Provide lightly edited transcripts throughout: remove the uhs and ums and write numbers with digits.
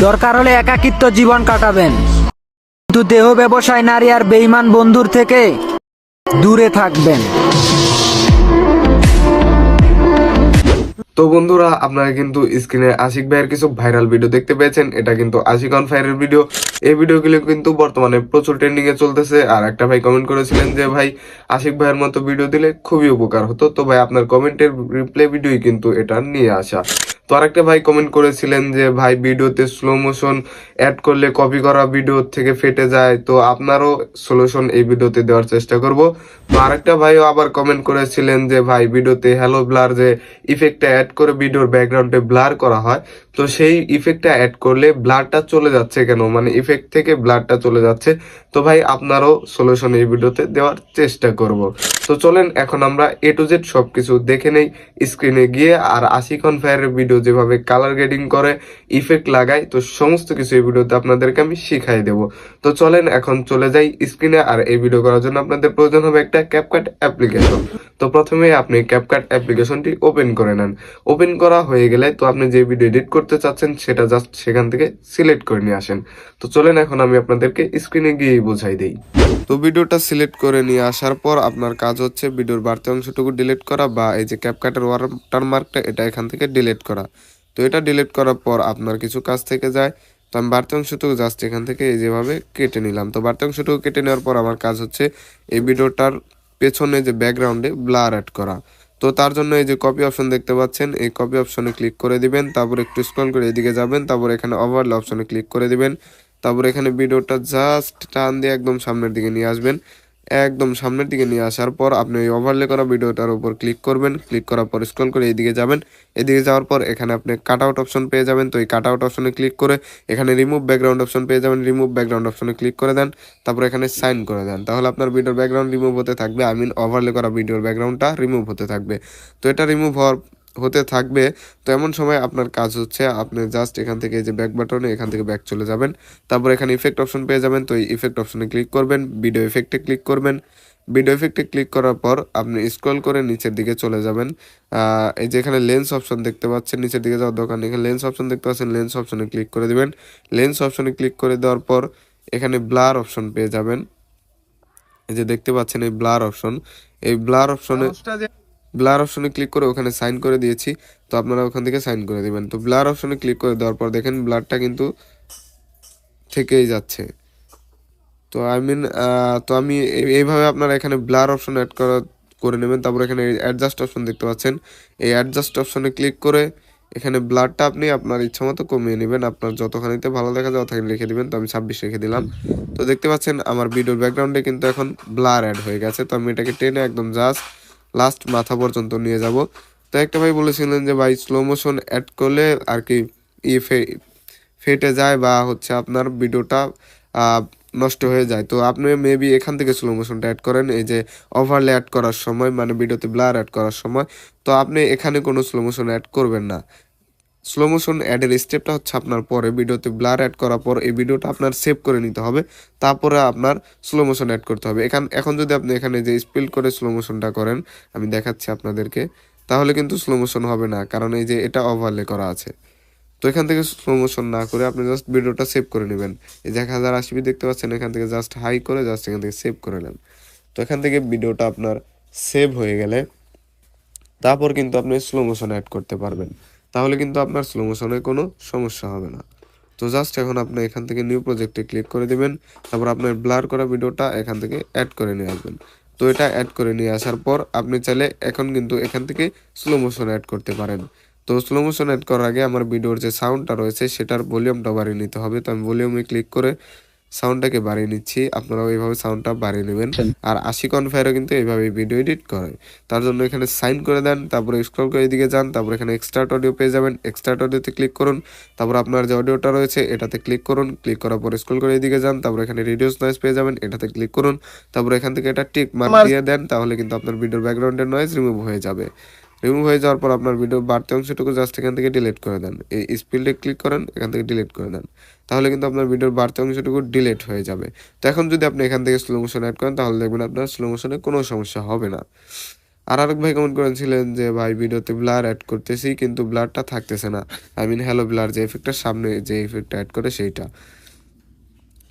দরকার হলে একাকিত্ব জীবন কাটাবেন, কিন্তু দেহ ব্যবসায় নারী আর বেঈমান বন্ধুর থেকে দূরে থাকবেন। তো বন্ধুরা, আপনারা কিন্তু স্ক্রিনে আশিক ভাইয়ের কিছু ভাইরাল ভিডিও দেখতে পেয়েছেন। এটা কিন্তু আশিক অন ফায়ারের ভিডিও। এই ভিডিওগুলো কিন্তু বর্তমানে প্রচুর ট্রেন্ডিং এ চলতেছে। আর একটা ভাই কমেন্ট করেছিলেন যে ভাই আশিক ভাইয়ের মতো ভিডিও দিলে খুবই উপকার হতো। তো ভাই আপনার কমেন্টের রিপ্লাই ভিডিওই কিন্তু এটা নিয়ে আসা। তো আরেকটা ভাই কমেন্ট করেছিলেন যে ভাই ভিডিওতে স্লো মোশন অ্যাড করলে কপি করা ভিডিও থেকে ফেটে যায়। তো আপনারও সলিউশন এই ভিডিওতে দেওয়ার চেষ্টা করব। তো আরেকটা ভাইও আবার কমেন্ট করেছিলেন যে ভাই ভিডিওতে হ্যালো ব্লার যে ইফেক্টটা অ্যাড করে ভিডিওর ব্যাকগ্রাউন্ডে ব্লার করা হয়, তো সেই ইফেক্টটা অ্যাড করলে ব্লারটা চলে যাচ্ছে কেন, মানে ইফেক্ট থেকে ব্লারটা চলে যাচ্ছে। তো ভাই আপনারও সলিউশন এই ভিডিওতে দেওয়ার চেষ্টা করব। তো চলেন এখন আমরা এ টু জেড সবকিছু দেখে নেই স্ক্রিনে গিয়ে। আর আশিক অন ফায়ারের ভিডিও যেভাবে কালার গ্রেডিং করে, ইফেক্ট লাগায়, তো সমস্ত কিছু এই ভিডিওতে আপনাদেরকে আমি শিখাই দেব। তো চলেন এখন চলে যাই স্ক্রিনে। আর এই ভিডিও করার জন্য আপনাদের প্রয়োজন হবে একটা ক্যাপকাট অ্যাপ্লিকেশন। তো প্রথমে আপনি ক্যাপকাট অ্যাপ্লিকেশনটি ওপেন করে নেন। ওপেন করা হয়ে গেলে তো আপনি যে ভিডিও এডিট করতে চাচ্ছেন সেটা জাস্ট সেখান থেকে সিলেক্ট করে নিয়ে আসেন। তো চলেন এখন আমি আপনাদেরকে স্ক্রিনে গিয়ে বোঝাই দেই। তো ভিডিওটা সিলেক্ট করে নিয়ে আসার পর আপনার কাজ হচ্ছে ভিডিওর বাড়তি অংশটুকু ডিলিট করা, বা এই যে ক্যাপকাটের ওয়াটারমার্কটা এটা এখান থেকে ডিলিট করা। তো এটা ডিলিট করার পর আপনার কিছু কাজ থেকে যায়। তো আমি বাড়তি অংশটুকু জাস্ট এখান থেকে এই যেভাবে কেটে নিলাম। তো বাড়তি অংশটুকু কেটে নেওয়ার পর আমার কাজ হচ্ছে এই ভিডিওটার পেছনে যে ব্যাকগ্রাউন্ডে ব্লার অ্যাড করা। তো তার জন্য এই যে কপি অপশন দেখতে পাচ্ছেন, এই কপি অপশনে ক্লিক করে দিবেন। তারপর একটু স্ক্রল করে এদিকে যাবেন, তারপর এখানে ওভারলে অপশনে ক্লিক করে দিবেন। তারপর এখানে ভিডিওটা জাস্ট টান দিয়ে একদম সামনের দিকে নিয়ে আসবেন। একদম সামনের দিকে নিয়ে আসার পর আপনি ওই ওভারলে করা ভিডিওটার উপর ক্লিক করবেন। ক্লিক করার পর স্ক্রল করে এদিকে যাবেন। এদিকে যাওয়ার পর এখানে আপনি কাট আউট অপশন পেয়ে যাবেন। তো এই কাট আউট অপশনে ক্লিক করে এখানে রিমুভ ব্যাকগ্রাউন্ড অপশন পেয়ে যাবেন। রিমুভ ব্যাকগ্রাউন্ড অপশনে ক্লিক করে দেন। তারপর এখানে সাইন করে দেন। তাহলে আপনার ভিডিওর ব্যাকগ্রাউন্ড রিমুভ হতে থাকবে, আই মিন ওভারলে করা ভিডিওর ব্যাকগ্রাউন্ডটা রিমুভ হতে থাকবে। তো এটা রিমুভ হতে থাকবে। তো এমন সময় আপনার কাজ হচ্ছে আপনি জাস্ট এখান থেকে যে ব্যাক বাটনে এখান থেকে ব্যাক চলে যাবেন। তারপর এখানে ইফেক্ট অপশন পেয়ে যাবেন। তো এই ইফেক্ট অপশনে ক্লিক করবেন, ভিডিও ইফেক্টে ক্লিক করবেন। ভিডিও ইফেক্টে ক্লিক করার পর আপনি স্ক্রল করে নিচের দিকে চলে যাবেন। এই যে এখানে লেন্স অপশন দেখতে পাচ্ছেন, নিচের দিকে যাওয়ার দোকান এখানে লেন্স অপশন দেখতে পাচ্ছেন, লেন্স অপশনে ক্লিক করে দিবেন। লেন্স অপশনে ক্লিক করে দেওয়ার পর এখানে ব্লার অপশন পেয়ে যাবেন। এই যে দেখতে পাচ্ছেন এই ব্লার অপশন, এই ব্লার অপশনে ক্লিক করে ওখানে সাইন করে দিয়েছি। তো আপনারা ওখান থেকে সাইন করে দিবেন। তো ব্লার অপশনে ক্লিক করে দেওয়ার পর দেখেন ব্লারটা কিন্তু থেকেই যাচ্ছে। তো আই মিন তো আমি এইভাবে আপনারা এখানে ব্লার অপশন অ্যাড করে নেবেন। তারপর এখানে অ্যাডজাস্ট অপশন দেখতে পাচ্ছেন, এই অ্যাডজাস্ট অপশনে ক্লিক করে এখানে ব্লারটা আপনি আপনার ইচ্ছা মতো কমিয়ে নেবেন। আপনার যতখানিতে ভালো দেখা যায় অতখানি লিখে দিবেন। তো আমি 26 রেখে দিলাম। তো দেখতে পাচ্ছেন আমার ভিডিওর ব্যাকগ্রাউন্ডে কিন্তু এখন ব্লার অ্যাড হয়ে গেছে। তো আমি এটাকে টেনে একদম জাস্ট লাস্ট মাথা পর্যন্ত নিয়ে যাব। তো একটা ভাই বলেছিলেন যে ভাই স্লো মোশন অ্যাড করলে আর কি ই ফেটে যায় বা হচ্ছে আপনার ভিডিওটা নষ্ট হয়ে যায়। তো আপনি মেবি এখান থেকে স্লো মোশনটা অ্যাড করেন, এই যে ওভারলে অ্যাড করার সময়, মানে ভিডিওতে ব্লার অ্যাড করার সময়। তো আপনি এখানে কোনো স্লো মোশন অ্যাড করবেন না। স্লো মোশন অ্যাডের স্টেপটা হচ্ছে আপনার পরে ভিডিওতে ব্লার অ্যাড করার পর এই ভিডিওটা আপনার সেভ করে নিতে হবে। তারপরে আপনার স্লো মোশন অ্যাড করতে হবে। এখন যদি আপনি এখানে যে স্পিল করে স্লো মোশনটা করেন, আমি দেখাচ্ছি আপনাদেরকে, তাহলে কিন্তু স্লো মোশন হবে না, কারণ এই যে এটা ওভারলে করা আছে। তো এখান থেকে স্লো মোশন না করে আপনি জাস্ট ভিডিওটা সেভ করে নেবেন। এই যে 1080p দেখতে পাচ্ছেন, এখান থেকে জাস্ট হাই করে জাস্ট এখান থেকে সেভ করে নেন। তো এখান থেকে ভিডিওটা আপনার সেভ হয়ে গেলে তারপর কিন্তু আপনি স্লো মোশন অ্যাড করতে পারবেন। তাহলে কিন্তু আপনার স্লো মোশনের কোনো সমস্যা হবে না। তো জাস্ট এখন আপনি এখান থেকে নিউ প্রজেক্টে ক্লিক করে দিবেন। তারপর আপনার ব্লার করা ভিডিওটা এখান থেকে অ্যাড করে নিয়ে আসবেন। তো এটা অ্যাড করে নিয়ে আসার পর আপনি চাইলে এখন কিন্তু এখান থেকে স্লো মোশন অ্যাড করতে পারেন। তো স্লো মোশন অ্যাড করার আগে আমার ভিডিওর যে সাউন্ডটা রয়েছে সেটার ভলিউমটা বাড়িয়ে নিতে হবে। তো আমি ভলিউমে ক্লিক করে সাউন্ডটাকে বাড়িয়ে নিচ্ছি। আপনারাও এইভাবে সাউন্ডটা বাড়িয়ে নেবেন। আর আশিক অন ফায়ারও কিন্তু এইভাবে ভিডিও এডিট করে। তার জন্য এখানে সাইন করে দেন, তারপরে স্ক্রল করে এদিকে যান, তারপর এখানে এক্সট্রাক্ট অডিও পেয়ে যাবেন। এক্সট্রাক্ট অডিওতে ক্লিক করুন, তারপর আপনার যে অডিওটা রয়েছে এটাতে ক্লিক করুন। ক্লিক করার পর স্ক্রল করে এদিকে যান, তারপর এখানে রিডিউস নয়েজ পেয়ে যাবেন, এটাতে ক্লিক করুন। তারপর এখান থেকে এটা টিক মার্ক দিয়ে দেন, তাহলে কিন্তু আপনার ভিডিওর ব্যাকগ্রাউন্ডের নয়েজ রিমুভ হয়ে যাবে। রিমুভ হয়ে যাওয়ার পর আপনার ভিডিও বাড়তি অংশটুকু জাস্ট এখান থেকে ডিলিট করে দেন। এই স্পিডে ক্লিক করেন, এখান থেকে ডিলিট করে দেন। তাহলে কিন্তু আপনার ভিডিওর বাড়তি অংশটুকু ডিলিট হয়ে যাবে। তো এখন যদি আপনি এখান থেকে স্লো মোশন অ্যাড করেন তাহলে দেখবেন আপনার স্লো মোশনে কোনো সমস্যা হবে না। আর আরেক ভাই কমেন্ট করেছিলেন যে ভাই ভিডিওতে ব্লার অ্যাড করতেছি কিন্তু ব্লারটা থাকতেছে না, আই মিন হ্যালো ব্লার যে এফেক্টটার সামনে যে এফেক্টটা অ্যাড করে সেইটা।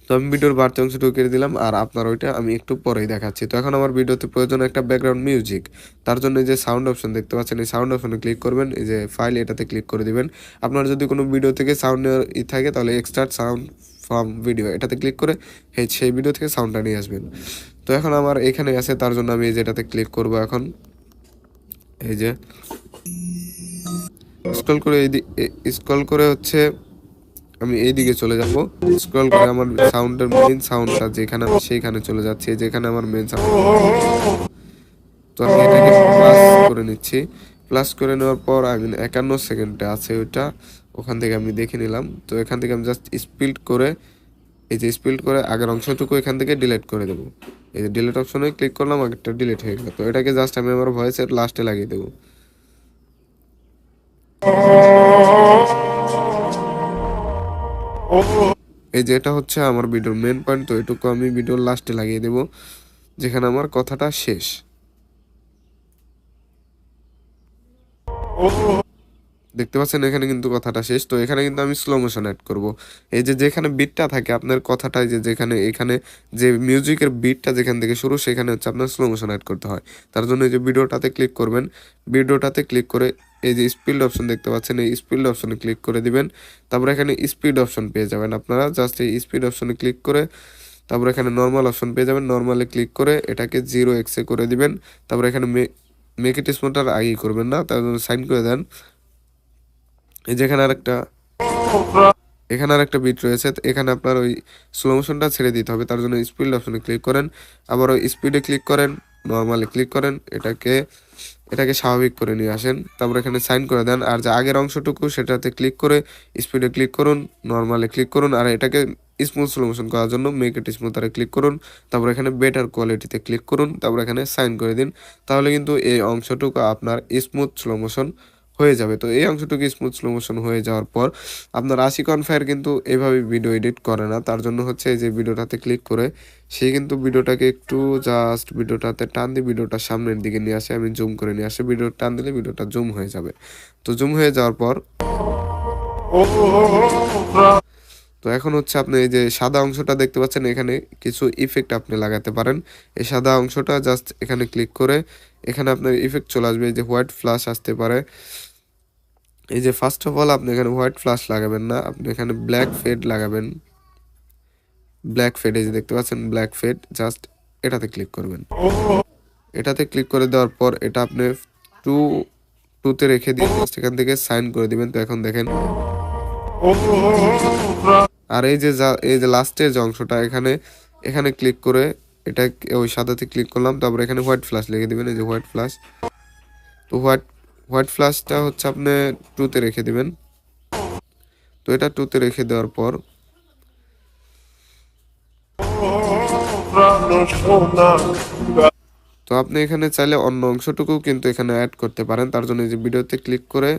তো আমি ভিডিওর বাড়তি অংশটুকু কেটে দিলাম আর আপনার ওইটা আমি একটু পরেই দেখাচ্ছি। তো এখন আমার ভিডিওতে প্রয়োজন একটা ব্যাকগ্রাউন্ড মিউজিক, তার জন্য এই যে সাউন্ড অপশন দেখতে পাচ্ছেন, এই সাউন্ড অপশনে ক্লিক করবেন, এই যে ফাইল এটাতে ক্লিক করে দিবেন। আপনার যদি কোনো ভিডিও থেকে সাউন্ডের থাকে তাহলে এক্সট্রাক্ট সাউন্ড ফ্রম ভিডিও এটাতে ক্লিক করে সেই ভিডিও থেকে সাউন্ডটা নিয়ে আসবেন। তো এখন আমার এখানে আছে, তার জন্য আমি এই যে এটাতে ক্লিক করব। এখন এই যে স্ক্রল করে স্ক্রল করে হচ্ছে আমি এইদিকে চলে যাব, স্ক্রল করে আমার সাউন্ডের মেইন সাউন্ডটা যেখানে আমি সেইখানে চলে যাচ্ছি, যেখানে আমার মেইন সাউন্ড। তো আমি এটাকে প্লাস করে নিচ্ছি, প্লাস করে নেওয়ার পর আমি 51 সেকেন্ডে আছে ওইটা, ওখান থেকে আমি দেখে নিলাম। তো এখান থেকে আমি জাস্ট স্পিড করে, এই যে স্পিড করে আগের অংশটুকু এখান থেকে ডিলিট করে দেবো। এই যে ডিলিট অপশনে ক্লিক করলাম, আগেরটা ডিলিট হয়ে গেল। তো এটাকে জাস্ট আমি আমার ভয়েসের লাস্টে লাগিয়ে দেবো। এই যে এটা হচ্ছে আমার ভিডিওর মেন পয়েন্ট। তো এটুকু আমি ভিডিওর লাস্টে লাগিয়ে দেব, যেখানে আমার কথাটা শেষ। দেখতে পাচ্ছেন এখানে কিন্তু কথাটা শেষ। তো এখানে কিন্তু আমি স্লো মোশন অ্যাড করব। এই যে যেখানে বিটটা থাকে আপনার কথাটা, যে যেখানে এখানে যে মিউজিকের বিটটা যেখান থেকে শুরু, সেখানে হচ্ছে আপনার স্লো মোশন অ্যাড করতে হয়। তার জন্য এই যে ভিডিওটাতে ক্লিক করবেন, ভিডিওটাতে ক্লিক করে এই যে স্পিড অপশন দেখতে পাচ্ছেন, এই স্পিড অপশনে ক্লিক করে দিবেন। তারপর এখানে স্পিড অপশন পেয়ে যাবেন আপনারা, জাস্ট এই স্পিড অপশনে ক্লিক করে তারপর এখানে নর্মাল অপশন পেয়ে যাবেন, নর্মালে ক্লিক করে এটাকে 0x করে দিবেন। তারপর এখানে মেক ইট স্মুথার আগেই করবেন না, তার জন্য সাইন করে দেন। এই যেখানে আরেকটা এখানে আরেকটা বিট রয়েছে, তো এখানে আপনার ওই স্লো মোশনটা ছেড়ে দিতে হবে। তার জন্য স্পিড অপশনে ক্লিক করেন, আবার ওই স্পিডে ক্লিক করেন, নর্মালে ক্লিক করেন, এটাকে স্বাভাবিক করে নিয়ে আসেন। তারপর এখানে সাইন করে দেন। আর যে আগের অংশটুকু সেটাতে ক্লিক করে স্পিডে ক্লিক করুন, নর্মালে ক্লিক করুন, আর এটাকে স্মুথ স্লো মোশন করার জন্য মেক ইট স্মুথারে ক্লিক করুন। তারপর এখানে বেটার কোয়ালিটিতে ক্লিক করুন, তারপর এখানে সাইন করে দিন। তাহলে কিন্তু এই অংশটুকু আপনার স্মুথ স্লো মোশন হয়ে যাবে। তো এই অংশটুকু স্মুথ স্লো মোশন হয়ে যাওয়ার পর আপনার আশিক অন ফায়ার কিন্তু এভাবে ভিডিও এডিট করে না। তার জন্য হচ্ছে এই যে ভিডিওটাতে ক্লিক করে সে কিন্তু ভিডিওটাকে একটু জাস্ট ভিডিওটাতে টান দিয়ে ভিডিওটা সামনের দিকে নিয়ে আসে, আমি জুম করে নিয়ে আসে, ভিডিও টান দিলে ভিডিওটা জুম হয়ে যাবে। তো জুম হয়ে যাওয়ার পর তো এখন হচ্ছে আপনি এই যে সাদা অংশটা দেখতে পাচ্ছেন, এখানে কিছু ইফেক্ট আপনি লাগাতে পারেন। এই সাদা অংশটা জাস্ট এখানে ক্লিক করে এখানে আপনার ইফেক্ট চলে আসবে, এই যে হোয়াইট ফ্লাশ আসতে পারে। এই যে ফার্স্ট অফ অল আপনি এখানে হোয়াইট ফ্লাশ লাগাবেন না, আপনি এখানে ব্ল্যাক ফেড লাগাবেন। ব্ল্যাক ফেড এই যে দেখতে পাচ্ছেন ব্ল্যাক ফেড, জাস্ট এটাতে ক্লিক করবেন। এটাতে ক্লিক করে দেওয়ার পর এটা আপনি টু টুতে রেখে দিয়ে জাস্ট এখান থেকে সাইন করে দিবেন। তো এখন দেখেন, আর এই যে লাস্টের যে অংশটা এখানে এখানে ক্লিক করে এটা ওই সাদাতে ক্লিক করলাম, তারপর এখানে হোয়াইট ফ্লাশ লিখে দিবেন, এই যে হোয়াইট ফ্লাশ। তো হোয়াইট ফ্লাশটা হচ্ছে আপনি টুতে রেখে দিবেন। তো এটা টুতে রেখে দেওয়ার পর তো আপনি এখানে চাইলে অন্য অংশটুকু কিন্তু এখানে অ্যাড করতে পারেন। তার জন্য এই যে ভিডিওতে ক্লিক করে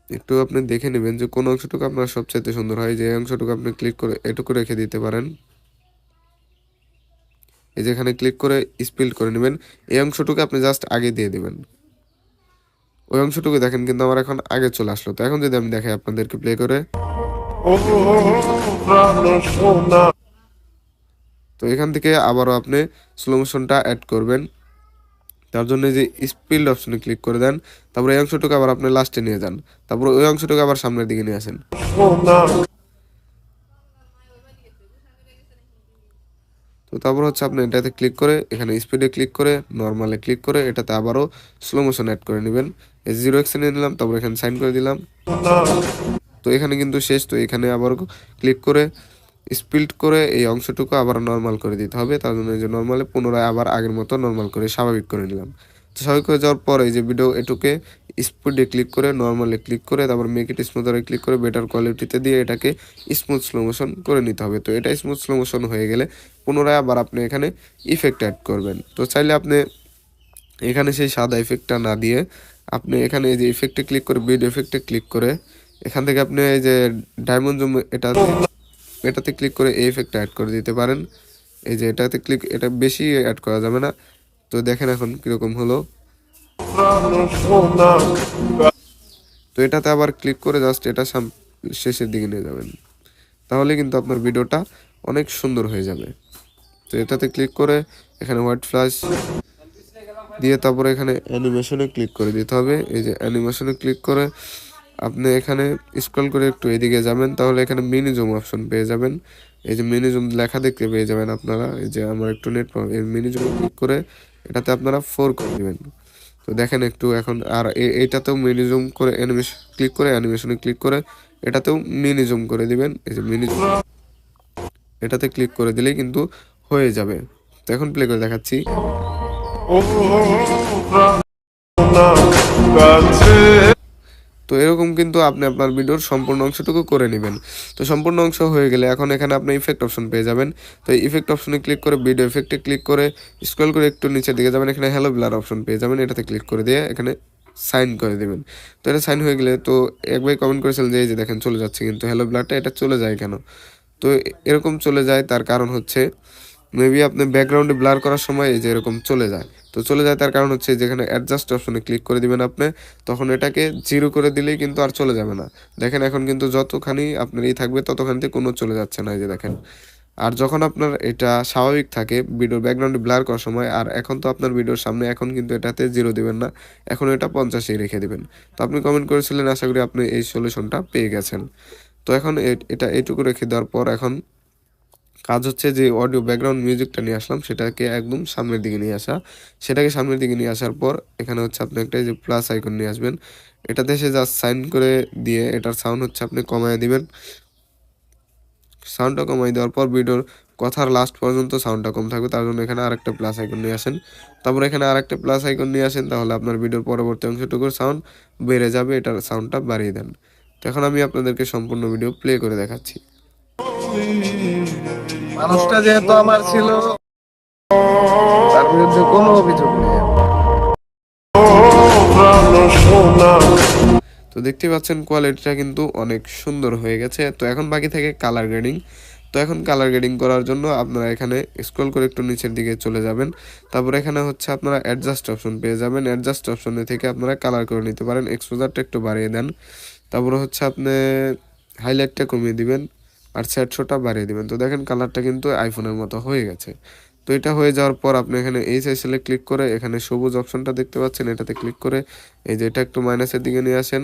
একটু আপনি দেখে নেবেন যে কোন অংশটুকু আপনার সবচেয়ে সুন্দর হয়, যে অংশটুকু আপনি ক্লিক করে এটুকু রেখে দিতে পারেন। এই যেখানে ক্লিক করে স্পিল্ড করে নেবেন, এই অংশটুকু আপনি জাস্ট আগে দিয়ে দিবেন। ওই অংশটুকু দেখেন কিন্তু আমার এখন আগে চলে আসলো। তো এখন যদি আমি দেখাই আপনাদেরকে প্লে করে, তো এখান থেকে আবারও আপনি স্লো মোশনটা অ্যাড করবেন। তার জন্য যে স্পিড অপশনে ক্লিক করে দেন, তারপর এই অংশটুকু আবার আপনি লাস্টে নিয়ে যান, তারপর ওই অংশটুকু আবার সামনের দিকে নিয়ে আসেন। তো তারপর হচ্ছে আপনি এটাতে ক্লিক করে এখানে স্পিডে ক্লিক করে নর্মালে ক্লিক করে এটাতে আবারও স্লো মোশন অ্যাড করে নেবেন। 0x নিয়ে নিলাম, তারপর এখানে সাইন করে দিলাম। তো এখানে কিন্তু শেষ। তো এখানে আবার ক্লিক করে স্পিড করে এই অংশটুকু আবার নর্মাল করে দিতে হবে। তার জন্য এই যে নর্মালে পুনরায় আবার আগের মতো নর্মাল করে স্বাভাবিক করে নিলাম। তো স্বাভাবিক হয়ে যাওয়ার পর এই যে ভিডিও এটুকে স্পিডে ক্লিক করে নর্মালে ক্লিক করে তারপর মেক ইট স্মুথারে ক্লিক করে বেটার কোয়ালিটিতে দিয়ে এটাকে স্মুথ স্লো মোশন করে নিতে হবে। তো এটা স্মুথ স্লো মোশন হয়ে গেলে পুনরায় আবার আপনি এখানে ইফেক্ট অ্যাড করবেন। তো চাইলে আপনি এখানে সেই সাদা ইফেক্টটা না দিয়ে আপনি এখানে এই যে ইফেক্টে ক্লিক করে বিড ইফেক্টে ক্লিক করে এখান থেকে আপনি এই যে ডায়মন্ড জুম এটাতে ক্লিক করে এই ইফেক্টটা অ্যাড করে দিতে পারেন। এই যে এটাতে ক্লিক, এটা বেশি অ্যাড করা যাবে না। তো দেখেন এখন কিরকম হলো। তো এটাতে আবার ক্লিক করে জাস্ট এটা শেষের দিকে নিয়ে যাবেন, তাহলে কিন্তু আপনার ভিডিওটা অনেক সুন্দর হয়ে যাবে। তো এটাতে ক্লিক করে এখানে হোয়াইট ফ্ল্যাশ দিয়ে তারপরে এখানে অ্যানিমেশনে ক্লিক করে দিতে হবে। এই যে অ্যানিমেশনে ক্লিক করে আপনি এখানে স্ক্রল করে একটু এদিকে যাবেন, তাহলে এখানে মিনি জুম অপশন পেয়ে যাবেন। এই যে মিনি জুম লেখা দেখতে পেয়ে যাবেন আপনারা। এই যে আমার একটু নেট প্রবলেম, এই মিনি জুমে ক্লিক করে এটাতে আপনারা 4 করে দিবেন। তো দেখেন একটু এখন, আর এইটাতেও মিনি জুম করে অ্যানিমেশন ক্লিক করে অ্যানিমেশনে ক্লিক করে এটাতেও মিনি জুম করে দিবেন। এই যে মিনি জুম, এটাতে ক্লিক করে দিলেই কিন্তু হয়ে যাবে। তো এখন প্লে করে দেখাচ্ছি। তো এরকম কিন্তু আপনি আপনার ভিডিওর সম্পূর্ণ অংশটুকু করে নেবেন। তো সম্পূর্ণ অংশ হয়ে গেলে এখন এখানে আপনি ইফেক্ট অপশন পেয়ে যাবেন। তো এই ইফেক্ট অপশনে ক্লিক করে ভিডিও ইফেক্টে ক্লিক করে স্ক্রল করে একটু নিচের দিকে যাবেন, এখানে হ্যালো ব্লার অপশন পেয়ে যাবেন। এটাতে ক্লিক করে দিয়ে এখানে সাইন করে দেবেন। তো এটা সাইন হয়ে গেলে, তো একবার কমেন্ট করেছিলেন যে এই যে দেখেন চলে যাচ্ছে, কিন্তু হ্যালো ব্লারটা এটা চলে যায় কেন? তো এরকম চলে যায় তার কারণ হচ্ছে মেবি আপনি ব্যাকগ্রাউন্ডে ব্লার করার সময় এই যে এরকম চলে যায়। তো চলে যায় তার কারণ হচ্ছে যেখানে অ্যাডজাস্ট অপশনে ক্লিক করে দিবেন আপনি, তখন এটাকে 0 করে দিলেই কিন্তু আর চলে যাবে না। দেখেন এখন কিন্তু যতখানি আপনার এই থাকবে ততখানিতে কোনো চলে যাচ্ছে না, এই যে দেখেন। আর যখন আপনার এটা স্বাভাবিক থাকে ভিডিওর ব্যাকগ্রাউন্ডে ব্লার করার সময়, আর এখন তো আপনার ভিডিওর সামনে এখন কিন্তু এটাতে 0 দিবেন না, এখন এটা 50-ই রেখে দিবেন। তো আপনি কমেন্ট করেছিলেন, আশা করি আপনি এই সলিউশনটা পেয়ে গেছেন। তো এখন এটা এইটুকু রেখে দেওয়ার পর এখন কাজ হচ্ছে যে অডিও ব্যাকগ্রাউন্ড মিউজিকটা নিয়ে আসলাম সেটাকে একদম সামনের দিকে নিয়ে আসা। সেটাকে সামনের দিকে নিয়ে আসার পর এখানে হচ্ছে আপনি একটা যে প্লাস আইকন নিয়ে আসবেন, এটাতে এসে জাস্ট সাইন করে দিয়ে এটার সাউন্ড হচ্ছে আপনি কমায় দিবেন। সাউন্ডটা কমাই দেওয়ার পর ভিডিওর কথার লাস্ট পর্যন্ত সাউন্ডটা কম থাকবে, তার জন্য এখানে আরেকটা প্লাস আইকন নিয়ে আসেন। তারপর এখানে আরেকটা প্লাস আইকন নিয়ে আসেন, তাহলে আপনার ভিডিওর পরবর্তী অংশটুকুর সাউন্ড বেড়ে যাবে, এটার সাউন্ডটা বাড়িয়ে দেন। তো এখন আমি আপনাদেরকে সম্পূর্ণ ভিডিও প্লে করে দেখাচ্ছি। মানুষটা যেহেতু আমার ছিল, তার বিরুদ্ধে কোনো অভিযোগ নেই। তো দেখতে পাচ্ছেন কোয়ালিটিটা কিন্তু অনেক সুন্দর হয়ে গেছে। তো এখন বাকি থাকে কালার গ্রেডিং। তো এখন কালার গ্রেডিং করার জন্য আপনারা এখানে স্ক্রল করে একটু নিচের দিকে চলে যাবেন, তারপর এখানে হচ্ছে আপনারা অ্যাডজাস্ট অপশন পেয়ে যাবেন। অ্যাডজাস্ট অপশনে থেকে আপনারা কালার করে নিতে পারেন, এক্সপোজারটা একটু বাড়িয়ে দেন, তারপরে হচ্ছে আপনি হাইলাইটটা কমিয়ে দিবেন, আর স্যাডশোটা বাড়িয়ে দিবেন। তো দেখেন কালারটা কিন্তু আইফোনের মতো হয়ে গেছে। তো এটা হয়ে যাওয়ার পর আপনি এখানে এই সাইকেলে ক্লিক করে এখানে সবুজ অপশনটা দেখতে পাচ্ছেন, এটাতে ক্লিক করে এই যে এটা একটু মাইনাসের দিকে নিয়ে আসেন,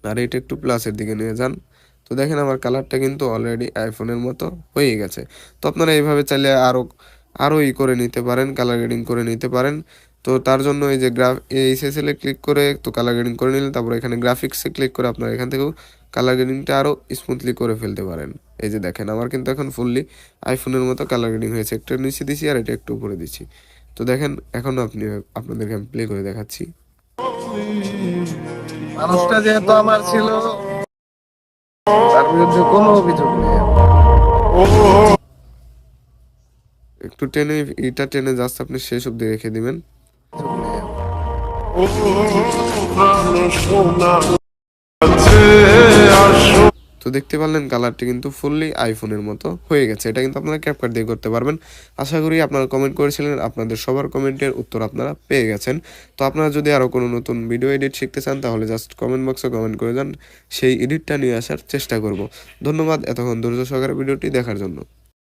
আর এটা একটু প্লাসের দিকে নিয়ে যান। তো দেখেন আমার কালারটা কিন্তু অলরেডি আইফোনের মতো হয়ে গেছে। তো আপনারা এইভাবে চাইলে আরও করে নিতে পারেন, কালার গ্রেডিং করে নিতে পারেন। তো তার জন্য এই যে এই সেসেলে ক্লিক করে তো কালার গ্রেডিং করে নিলেন, তারপর এখানে গ্রাফিক্সে ক্লিক করে আপনারা এখান থেকেও কালার গ্রেডিংটা আরও স্মুথলি করে ফেলতে পারেন। এই যে দেখেন আমার কিন্তু এখন ফুললি আইফোনের মতো কালার গ্রেডিং হয়েছে, একটু নিচে দিছি আর এটা একটু উপরে দিছি। তো দেখেন এখন আপনাদেরকে আমি প্লে করে দেখাচ্ছি। মানুষটা যেহেতু আমার ছিল, তার বিরুদ্ধে কোনো অভিযোগ নেই। একটু টেনে এটা টেনে জাস্ট আপনি শেষ অব্দি রেখে দিবেন। তো দেখতে পারলেন কালারটি কিন্তু ফুললি আইফোনের মতো হয়ে গেছে। এটা কিন্তু আপনারা ক্যাপকাট দিয়ে করতে পারবেন। আশা করি আপনারা কমেন্ট করেছিলেন, আপনাদের সবার কমেন্টের উত্তর আপনারা পেয়ে গেছেন। তো আপনারা যদি আরও কোনো নতুন ভিডিও এডিট শিখতে চান তাহলে জাস্ট কমেন্ট বক্সে কমেন্ট করে যান, সেই এডিটটা নিয়ে আসার চেষ্টা করব। ধন্যবাদ এতক্ষণ ধৈর্য সহকারে ভিডিওটি দেখার জন্য।